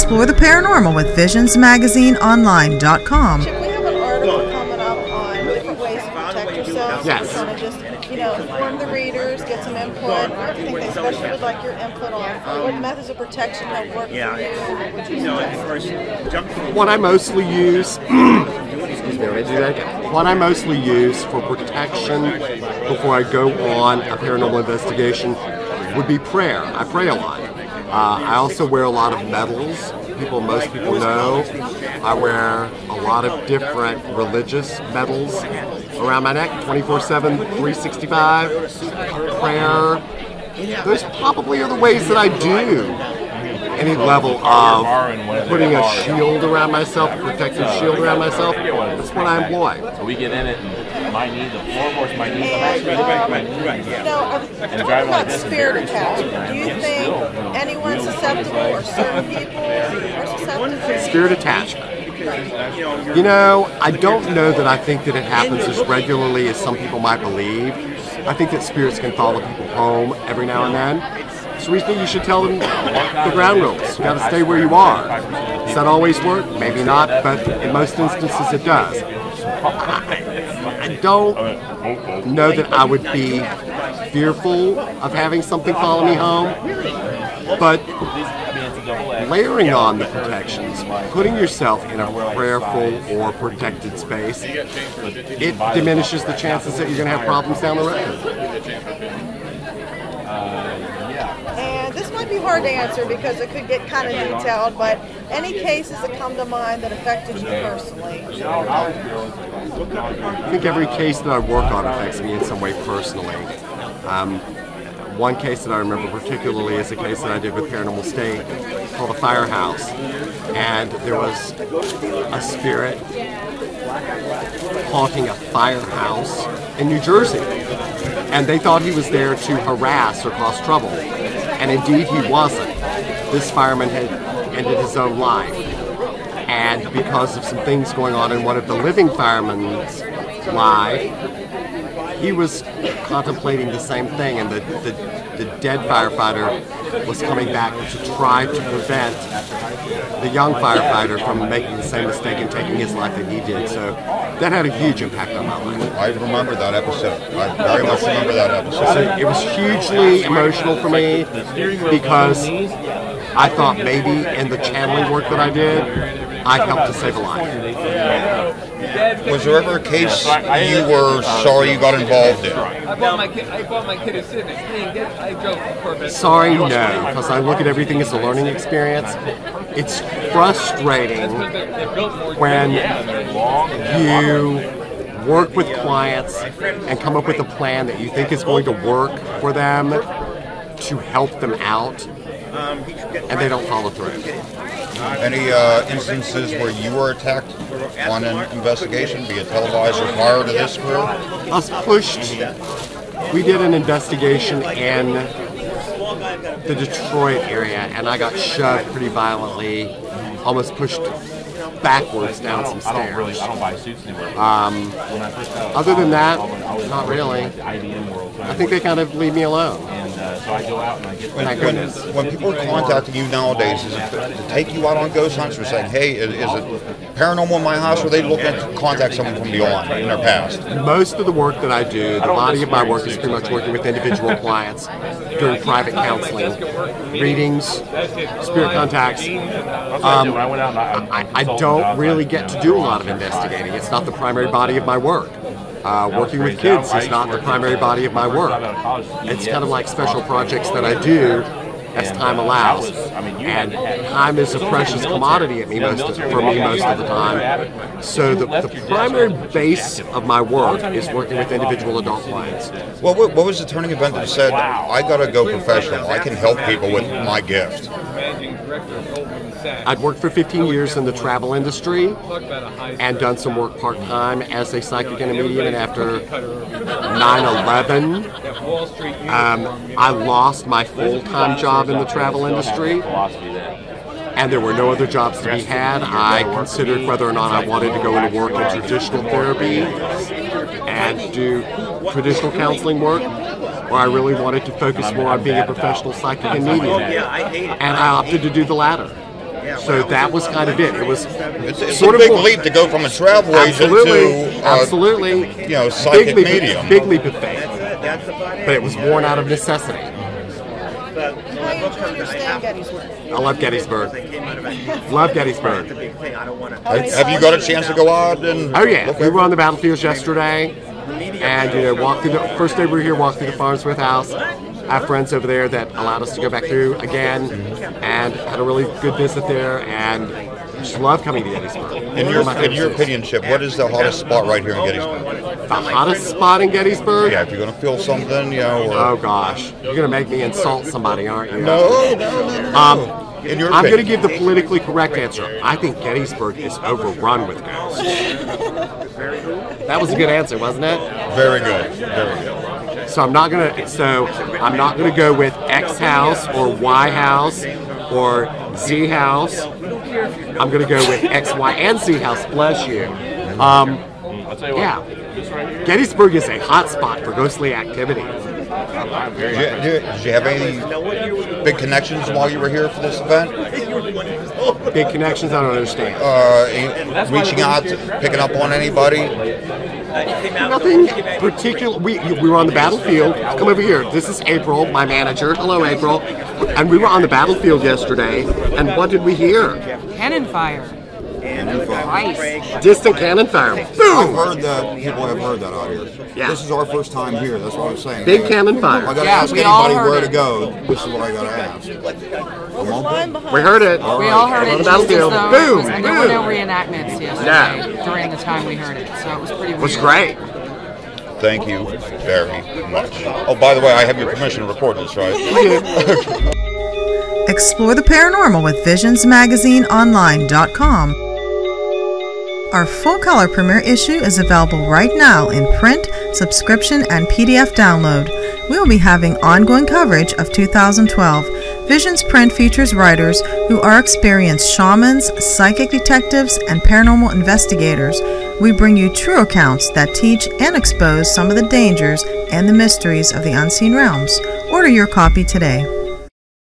Explore the paranormal with visionsmagazineonline.com. Chip, we have an article coming up on different ways to protect yourself. Yes. So we're going to just, inform the readers, get some input. I think they especially would like your input on what methods of protection have worked for you and what you suggest. What I mostly use, excuse me, let me do that again. What I mostly use for protection before I go on a paranormal investigation would be prayer. I pray a lot. I also wear a lot of medals. Most people know I wear a lot of different religious medals around my neck, 24/7, 365, prayer. Those probably are the ways that I do any level of putting a shield around myself, a protective shield around myself. That's what I employ. So we get in it and might need the floorboards, might need the talking about spirit attachment, do you think anyone's susceptible or certain people are susceptible? Spirit attachment. I don't know that I think that it happens as regularly as some people might believe. I think that spirits can follow people home every now and then. So we think you should tell them the ground rules. You got to stay where you are. Does that always work? Maybe not, but in most instances it does. I don't know that I would be fearful of having something follow me home, but layering on the protections, putting yourself in a prayerful or protected space, it diminishes the chances that you're going to have problems down the road. And this might be hard to answer because it could get kind of detailed, but any cases that come to mind that affected you personally? I think every case that I work on affects me in some way personally. One case that I remember particularly is a case that I did with Paranormal State called a firehouse. And there was a spirit haunting a firehouse in New Jersey. And they thought he was there to harass or cause trouble. And indeed he wasn't. This fireman had ended his own life. And because of some things going on in one of the living firemen's life, he was contemplating the same thing, and the dead firefighter was coming back to try to prevent the young firefighter from making the same mistake and taking his life that he did. So that had a huge impact on my life. I remember that episode. I very much remember that episode. So it was hugely emotional for me because I thought maybe in the channeling work that I did, I helped to save a life. Was there ever a case you were sorry you got involved in? I bought my kid a Civic. I drove Corvette. Sorry, no, because I look at everything as a learning experience. It's frustrating when you work with clients and come up with a plan that you think is going to work for them to help them out, and they don't follow through. Any instances where you were attacked on an investigation, be it televised or prior to this career? I was pushed. We did an investigation in the Detroit area, and I got shoved pretty violently, almost pushed backwards down some stairs. I don't buy suits anymore. Other than that, not really. I think they kind of leave me alone. So I go out and I get. Thank goodness. When people are contacting you nowadays, is it to take you out on ghost hunts or saying, hey, is it paranormal in my house, or are they looking to contact someone from beyond in their past? Most of the work that I do, the body of my work is pretty much working with individual clients, doing private counseling, readings, spirit contacts. I don't really get to do a lot of investigating. It's not the primary body of my work. Working with kids is not the primary body of my work. It's kind of like special projects that I do as time allows. And time is a precious commodity for me most of the time. So the primary base of my work is working with individual adult clients. Well, what was the turning event that said, I got to go professional, I can help people with my gift? I'd worked for 15 years in the travel industry and done some work part-time as a psychic and a medium, and after 9/11, I lost my full-time job in the travel industry, and there were no other jobs to be had. I considered whether or not I wanted to go into work in traditional therapy and do traditional counseling work, or I really wanted to focus more on being a professional psychic and medium, and I opted to do the latter. So that was kind of it. It was It's sort a of big more- leap to go from a travel agent Absolutely, to absolutely. psychic big medium. big leap of faith. But it was born out of necessity. How you enjoying your stay in Gettysburg? I love Gettysburg. Love Gettysburg. Have you got a chance to go out and? Oh yeah, look we were over? on the battlefields yesterday, and walked through the first day we were here. Walked through the Farnsworth House. I have friends over there that allowed us to go back through again, and had a really good visit there, and just love coming to Gettysburg. In your opinion, Chip, what is the hottest spot right here in Gettysburg? The hottest spot in Gettysburg? Yeah, if you're gonna feel something, or Oh gosh, you're gonna make me insult somebody, aren't you? no. In your I'm going to opinion. give the politically correct answer. I think Gettysburg is overrun with ghosts. That was a good answer, wasn't it? Very good. Very good. So I'm not going to go with X house or Y house or Z house. I'm going to go with X, Y, and Z house. Bless you. I'll tell you what. Yeah. This right here. Gettysburg is a hot spot for ghostly activity. I'm very Did you have any big connections while you were here for this event? Big connections, I don't understand. Reaching out, picking up on anybody? Nothing particular. We were on the battlefield. Come over here. This is April, my manager. Hello, April. And we were on the battlefield yesterday. And what did we hear? Cannon fire. Twice. Distant cannon fire. I've Boom! heard that. People have heard that out here. Yeah. This is our first time here. That's what I'm saying. Big cannon fire. I gotta Yeah, ask we all anybody heard where it. to go. This is what I gotta ask. Line behind. We heard it. We all heard On it the just as battlefield. though Boom! and there were no Boom! reenactments yesterday Yeah. during the time we heard it, so it was pretty weird. It was great. Thank you very much. Oh, by the way, I have your permission to record this, right? Explore the paranormal with visionsmagazineonline.com. Our full-color premiere issue is available right now in print, subscription, and PDF download. We will be having ongoing coverage of 2012. Visions Print features writers who are experienced shamans, psychic detectives, and paranormal investigators. We bring you true accounts that teach and expose some of the dangers and the mysteries of the unseen realms. Order your copy today.